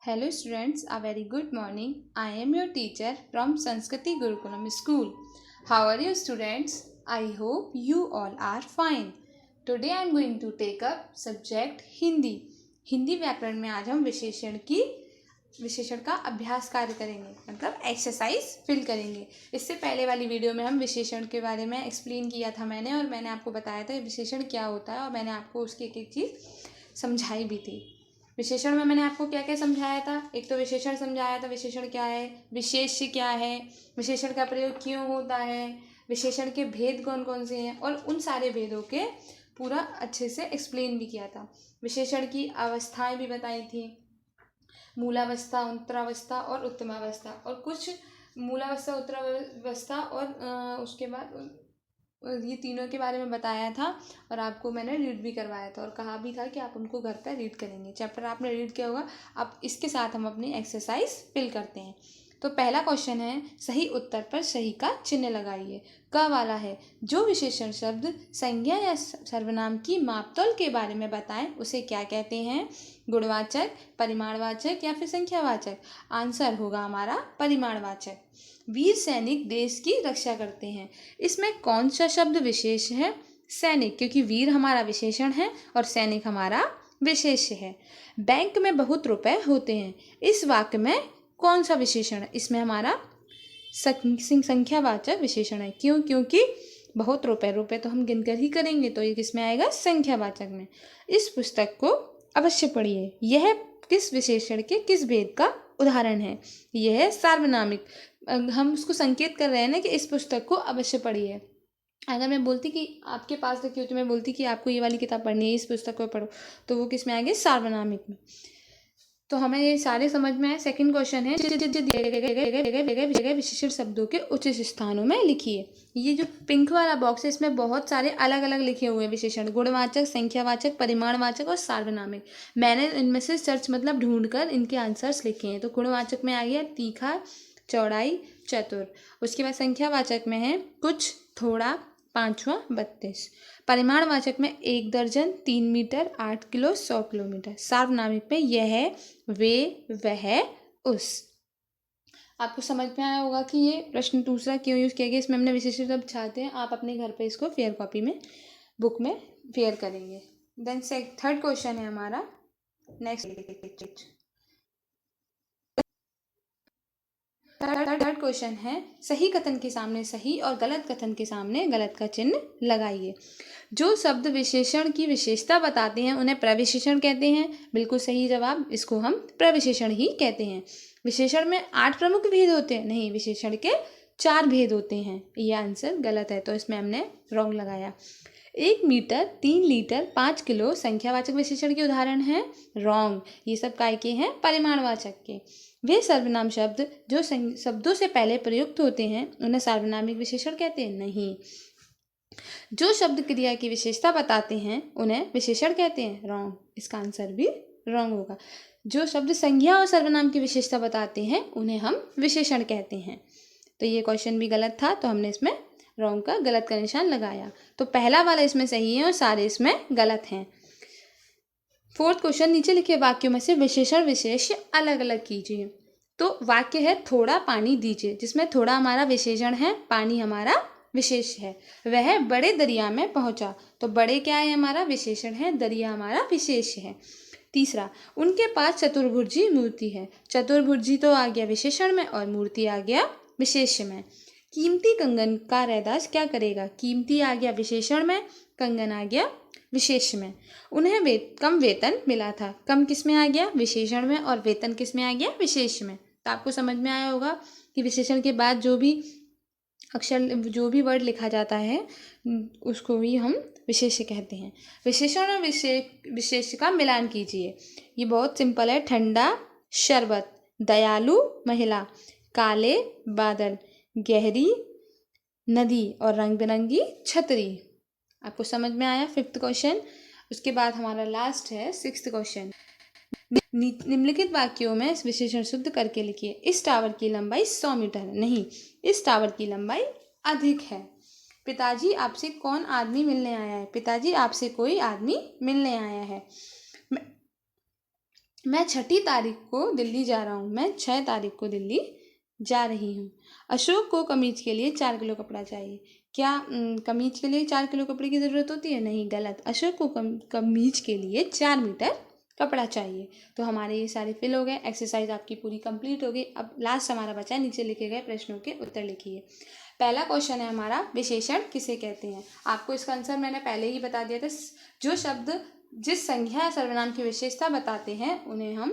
Hello students, a very good morning. I am your teacher from Sanskriti Gurukulam School. How are you students? I hope you all are fine. Today I am going to take up subject Hindi. Hindi व्याकरण में आज हम विशेषण का अभ्यास कार्य करेंगे, मतलब एक्सरसाइज फिल करेंगे। इससे पहले वाली वीडियो में हम विशेषण के बारे में एक्सप्लेन किया था मैंने, और मैंने आपको बताया था विशेषण क्या होता है, और मैंने आपको उसकी एक एक चीज़ समझाई भी थी। विशेषण में मैंने आपको क्या क्या समझाया था। एक तो विशेषण समझाया था, विशेषण क्या है, विशेष्य क्या है, विशेषण का प्रयोग क्यों होता है, विशेषण के भेद कौन कौन से हैं, और उन सारे भेदों के पूरा अच्छे से एक्सप्लेन भी किया था। विशेषण की अवस्थाएं भी बताई थी, मूलावस्था, उत्तरावस्था और उत्तमावस्था, और कुछ मूलावस्था, उत्तरावस्था और उसके बाद ये तीनों के बारे में बताया था, और आपको मैंने रीड भी करवाया था और कहा भी था कि आप उनको घर पर रीड करेंगे। चैप्टर आपने रीड किया होगा। अब इसके साथ हम अपनी एक्सरसाइज फिल करते हैं। तो पहला क्वेश्चन है, सही उत्तर पर सही का चिन्ह लगाइए। क वाला है, जो विशेषण शब्द संज्ञा या सर्वनाम की मापतोल के बारे में बताएं उसे क्या कहते हैं? गुणवाचक, परिमाणवाचक या फिर संख्यावाचक? आंसर होगा हमारा परिमाणवाचक। वीर सैनिक देश की रक्षा करते हैं, इसमें कौन सा शब्द विशेष है? सैनिक, क्योंकि वीर हमारा विशेषण है और सैनिक हमारा विशेष्य है। बैंक में बहुत रुपए होते हैं, इस वाक्य में कौन सा विशेषण है? इसमें हमारा संख्यावाचक विशेषण है। क्यों? क्योंकि बहुत रुपए तो हम गिनकर ही करेंगे, तो ये किसमें आएगा? संख्यावाचक में। इस पुस्तक को अवश्य पढ़िए, यह किस विशेषण के किस भेद का उदाहरण है? यह है सार्वनामिक। हम उसको संकेत कर रहे हैं ना कि इस पुस्तक को अवश्य पढ़िए। अगर मैं बोलती कि आपके पास रखी हो, तो मैं बोलती कि आपको ये वाली किताब पढ़नी है, इस पुस्तक को पढ़ो, तो वो किस में आएंगे? सार्वनामिक में। तो हमें ये सारे समझ में आए। सेकंड क्वेश्चन है, दिए विशेषण शब्दों के उचित स्थानों में लिखिए। ये जो पिंक वाला बॉक्स है, इसमें बहुत सारे अलग अलग लिखे हुए हैं विशेषण, गुणवाचक, संख्यावाचक, परिमाणवाचक और सार्वनामिक। मैंने इनमें से सर्च मतलब ढूंढकर इनके आंसर्स लिखे हैं। तो गुणवाचक में आ गया तीखा, चौड़ाई, चतुर। उसके बाद संख्यावाचक में है कुछ, थोड़ा, पांचवा, 32। परिमाणवाचक में 1 दर्जन, 3 मीटर, 8 किलो, 100 किलोमीटर। सार्वनामिक में यह, वे, वह, उस। आपको समझ में आया होगा कि ये प्रश्न दूसरा क्यों यूज किया गया। इसमें हमने विशेषण शब्द चाहते हैं, आप अपने घर पे इसको फेयर कॉपी में, बुक में फेयर करेंगे। देन थर्ड क्वेश्चन है हमारा, नेक्स्ट थर्ड क्वेश्चन है, सही कथन के सामने सही और गलत कथन के सामने गलत का चिन्ह लगाइए। जो शब्द विशेषण की विशेषता बताते हैं उन्हें प्रविशेषण कहते हैं। बिल्कुल सही जवाब, इसको हम प्रविशेषण ही कहते हैं। विशेषण में 8 प्रमुख भेद होते हैं, नहीं, विशेषण के 4 भेद होते हैं। ये आंसर गलत है, तो इसमें हमने रॉन्ग लगाया। 1 मीटर, 3 लीटर, 5 किलो संख्यावाचक विशेषण के उदाहरण हैं, रॉन्ग। ये सब काय के हैं? परिमाणवाचक के। वे सर्वनाम शब्द जो शब्दों से पहले प्रयुक्त होते हैं उन्हें सार्वनामिक विशेषण कहते हैं, नहीं। जो शब्द क्रिया की विशेषता बताते हैं उन्हें विशेषण कहते हैं, रॉन्ग। इसका आंसर भी रॉन्ग होगा। जो शब्द संज्ञा और सर्वनाम की विशेषता बताते हैं उन्हें हम विशेषण कहते हैं। तो ये क्वेश्चन भी गलत था, तो हमने इसमें रॉन्ग का गलत का निशान लगाया। तो पहला वाला इसमें सही है और सारे इसमें गलत हैं। फोर्थ क्वेश्चन, नीचे लिखे वाक्यों में से विशेषण विशेष्य अलग अलग कीजिए। तो वाक्य है, थोड़ा पानी दीजिए, जिसमें थोड़ा हमारा विशेषण है, पानी हमारा विशेष है। वह बड़े दरिया में पहुंचा, तो बड़े क्या है? हमारा विशेषण है, दरिया हमारा विशेष है। तीसरा, उनके पास चतुर्भुजी मूर्ति है। चतुर्भुजी तो आ गया विशेषण में और मूर्ति आ गया विशेष्य में। कीमती कंगन का रैदास क्या करेगा? कीमती आ गया विशेषण में, कंगन आ गया विशेष में। उन्हें कम वेतन मिला था, कम किस में आ गया? विशेषण में, और वेतन किस में आ गया? विशेष में। तो आपको समझ में आया होगा कि विशेषण के बाद जो भी अक्षर, जो भी वर्ड लिखा जाता है उसको भी हम विशेष्य कहते हैं। विशेषण और विशेष्य का मिलान कीजिए। ये बहुत सिंपल है। ठंडा शरबत, दयालु महिला, काले बादल, गहरी नदी और रंग बिरंगी छतरी। आपको समझ में आया फिफ्थ क्वेश्चन। उसके बाद हमारा लास्ट है सिक्स्थ क्वेश्चन। निम्नलिखित वाक्यों में विशेषण शुद्ध करके लिखिए। इस टावर की लंबाई 100 मीटर है, नहीं, इस टावर की लंबाई अधिक है। पिताजी आपसे कौन आदमी मिलने आया है? पिताजी आपसे कोई आदमी मिलने आया है। मैं 6 तारीख को दिल्ली जा रहा हूँ। मैं 6 तारीख को दिल्ली जा रही हूँ। अशोक को कमीज के लिए 4 किलो कपड़ा चाहिए। क्या कमीज के लिए 4 किलो कपड़े की ज़रूरत होती है? नहीं, गलत। अशोक को कमीज के लिए 4 मीटर कपड़ा चाहिए। तो हमारे ये सारे फिल हो गए। एक्सरसाइज आपकी पूरी कंप्लीट हो गई। अब लास्ट हमारा बचा है, नीचे लिखे गए प्रश्नों के उत्तर लिखिए। पहला क्वेश्चन है हमारा, विशेषण किसे कहते हैं? आपको इसका आंसर मैंने पहले ही बता दिया था। जो शब्द जिस संज्ञा या सर्वनाम की विशेषता बताते हैं उन्हें हम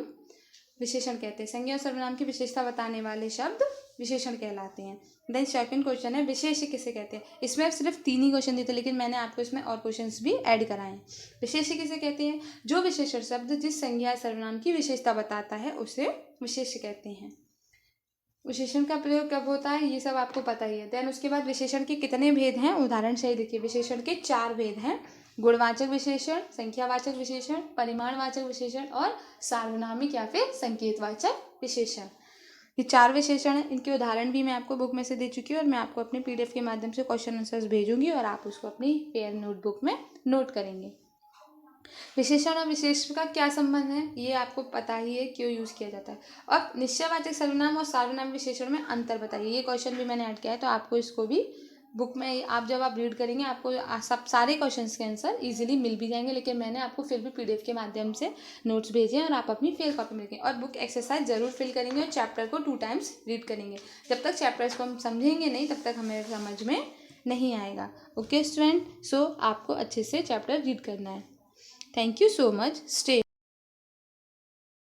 विशेषण कहते हैं। संज्ञा और सर्वनाम की विशेषता बताने वाले शब्द विशेषण कहलाते हैं। देन सेकंड क्वेश्चन है, विशेष्य किसे कहते हैं? इसमें सिर्फ 3 ही क्वेश्चन दिए थे, लेकिन मैंने आपको इसमें और क्वेश्चंस भी ऐड कराए हैं। विशेष्य किसे कहते हैं? जो विशेषण शब्द जिस संज्ञा या सर्वनाम की विशेषता बताता है उसे विशेष्य कहते हैं। विशेषण का प्रयोग कब होता है ये सब आपको पता ही है। देन उसके बाद विशेषण के कितने भेद हैं? उदाहरण सही देखिए। विशेषण के 4 भेद हैं। गुणवाचक विशेषण, संख्यावाचक विशेषण, परिमाणवाचक विशेषण और सार्वनामिक या फिर संकेतवाचक विशेषण। ये 4 विशेषण हैं। इनके उदाहरण भी मैं आपको बुक में से दे चुकी हूँ और मैं आपको अपने PDF के माध्यम से क्वेश्चन आंसर्स भेजूंगी और आप उसको अपनी पेयर नोटबुक में नोट करेंगे। विशेषण और विशेषण का क्या संबंध है ये आपको पता ही है, क्यों यूज़ किया जाता है। अब निश्चयवाचक सर्वनाम और सार्वनाम विशेषण में अंतर बताइए। ये क्वेश्चन भी मैंने ऐड किया है, तो आपको इसको भी बुक में आप जब आप रीड करेंगे आपको सब सारे क्वेश्चंस के आंसर इजीली मिल भी जाएंगे, लेकिन मैंने आपको फिर भी PDF के माध्यम से नोट्स भेजे हैं और आप अपनी फेल कॉपी में लिखें और बुक एक्सरसाइज जरूर फिल करेंगे और चैप्टर को 2 टाइम्स रीड करेंगे। जब तक चैप्टर्स को हम समझेंगे नहीं तब तक हमें समझ में नहीं आएगा। ओके स्टूडेंट, सो आपको अच्छे से चैप्टर रीड करना है। Thank you so much. Stay